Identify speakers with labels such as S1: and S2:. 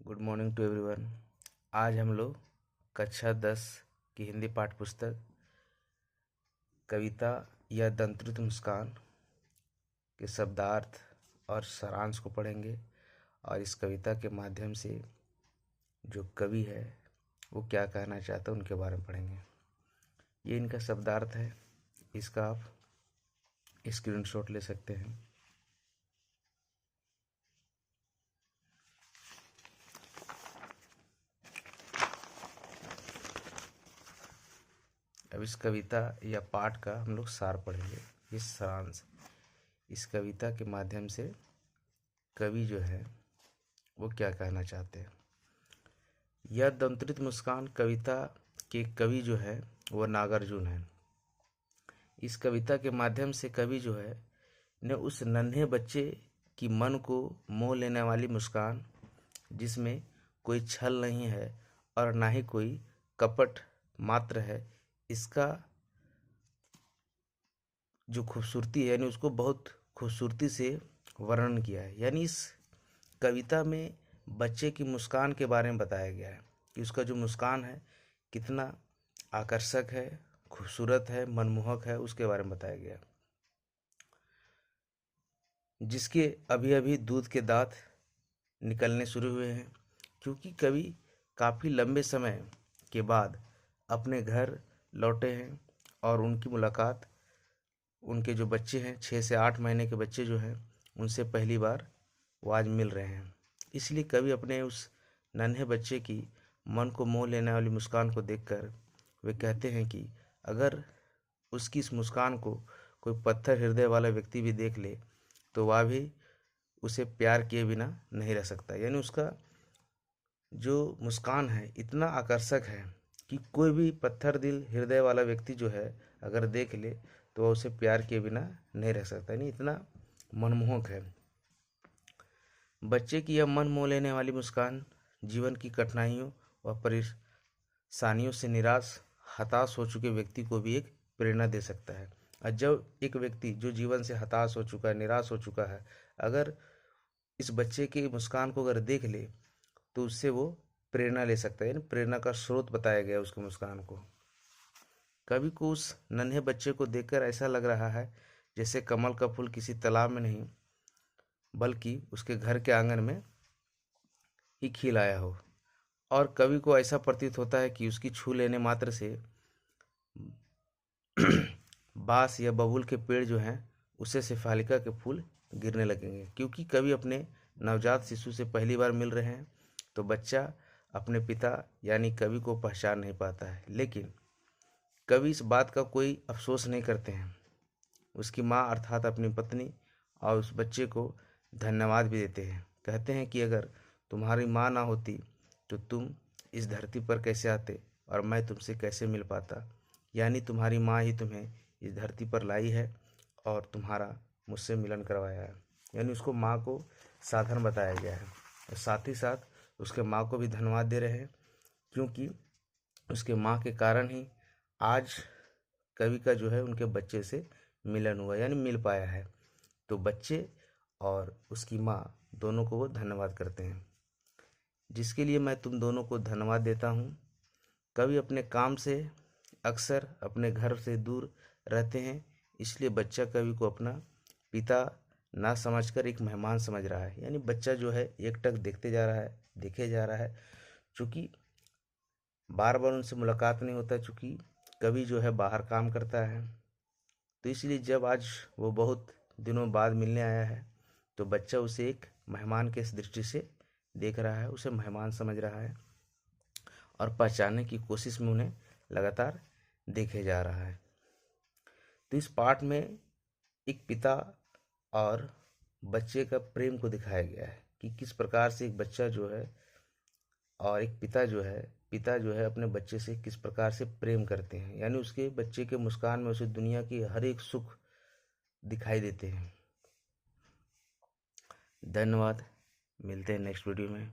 S1: Good morning to everyone. आज हम लोग कक्षा 10 की हिंदी पाठ्य पुस्तक कविता या दंतृत मुस्कान के शब्दार्थ और सारांश को पढ़ेंगे और इस कविता के माध्यम से जो कवि है वो क्या कहना चाहता है उनके बारे में पढ़ेंगे। ये इनका शब्दार्थ है, इसका आप स्क्रीनशॉट ले सकते हैं। अब इस कविता या पाठ का हम लोग सार पढ़ेंगे। इस सारांश इस कविता के माध्यम से कवि जो है वो क्या कहना चाहते हैं। यह दंतृत मुस्कान कविता के कवि जो है वो नागार्जुन है। इस कविता के माध्यम से कवि जो है ने उस नन्हे बच्चे की मन को मोह लेने वाली मुस्कान, जिसमें कोई छल नहीं है और ना ही कोई कपट मात्र है, इसका जो खूबसूरती है यानी उसको बहुत खूबसूरती से वर्णन किया है। यानी इस कविता में बच्चे की मुस्कान के बारे में बताया गया है कि उसका जो मुस्कान है कितना आकर्षक है, खूबसूरत है, मनमोहक है, उसके बारे में बताया गया है। जिसके अभी अभी दूध के दांत निकलने शुरू हुए हैं, क्योंकि कवि काफ़ी लंबे समय के बाद अपने घर लौटे हैं और उनकी मुलाकात उनके जो बच्चे हैं 6 से 8 महीने के बच्चे जो हैं उनसे पहली बार वो आज मिल रहे हैं। इसलिए कवि अपने उस नन्हे बच्चे की मन को मोह लेने वाली मुस्कान को देखकर वे कहते हैं कि अगर उसकी इस मुस्कान को कोई पत्थर हृदय वाला व्यक्ति भी देख ले तो वह भी उसे प्यार किए बिना नहीं रह सकता। यानी उसका जो मुस्कान है इतना आकर्षक है कि कोई भी पत्थर दिल हृदय वाला व्यक्ति जो है अगर देख ले तो वह उसे प्यार किए बिना नहीं रह सकता। यानी इतना मनमोहक है। बच्चे की यह मन मोह लेने वाली मुस्कान जीवन की कठिनाइयों व परेशानियों से निराश हताश हो चुके व्यक्ति को भी एक प्रेरणा दे सकता है। और जब एक व्यक्ति जो जीवन से हताश हो चुका है, निराश हो चुका है, अगर इस बच्चे की मुस्कान को अगर देख ले तो उससे वो प्रेरणा ले सकता है। यानी प्रेरणा का स्रोत बताया गया उसकी मुस्कान को। कवि को उस नन्हे बच्चे को देखकर ऐसा लग रहा है जैसे कमल का फूल किसी तालाब में नहीं बल्कि उसके घर के आंगन में ही खिल आया हो, और कवि को ऐसा प्रतीत होता है कि उसकी छू लेने मात्र से बांस या बबूल के पेड़ जो हैं उससे शेफालिका के फूल गिरने लगेंगे। क्योंकि कवि अपने नवजात शिशु से पहली बार मिल रहे हैं तो बच्चा अपने पिता यानी कवि को पहचान नहीं पाता है, लेकिन कवि इस बात का कोई अफसोस नहीं करते हैं। उसकी माँ अर्थात अपनी पत्नी और उस बच्चे को धन्यवाद भी देते हैं। कहते हैं कि अगर तुम्हारी माँ ना होती तो तुम इस धरती पर कैसे आते और मैं तुमसे कैसे मिल पाता। यानी तुम्हारी माँ ही तुम्हें इस धरती पर लाई है और तुम्हारा मुझसे मिलन करवाया है। यानी उसको माँ को साधन बताया गया है और साथ ही साथ उसके माँ को भी धन्यवाद दे रहे हैं, क्योंकि उसके माँ के कारण ही आज कवि का जो है उनके बच्चे से मिलन हुआ, यानी मिल पाया है। तो बच्चे और उसकी माँ दोनों को वो धन्यवाद करते हैं, जिसके लिए मैं तुम दोनों को धन्यवाद देता हूँ। कवि अपने काम से अक्सर अपने घर से दूर रहते हैं, इसलिए बच्चा कवि को अपना पिता ना समझकर एक मेहमान समझ रहा है। यानी बच्चा जो है एकटक देखते जा रहा है, देखे जा रहा है, चूँकि बार बार उनसे मुलाकात नहीं होता, चूँकि कवि जो है बाहर काम करता है। तो इसलिए जब आज वो बहुत दिनों बाद मिलने आया है तो बच्चा उसे एक मेहमान के दृष्टि से देख रहा है, उसे मेहमान समझ रहा है और पहचानने की कोशिश में उन्हें लगातार देखे जा रहा है। तो इस पाठ में एक पिता और बच्चे का प्रेम को दिखाया गया है कि किस प्रकार से एक बच्चा जो है और एक पिता जो है अपने बच्चे से किस प्रकार से प्रेम करते हैं। यानी उसके बच्चे के मुस्कान में उसे दुनिया की हर एक सुख दिखाई देते हैं। धन्यवाद, मिलते हैं नेक्स्ट वीडियो में।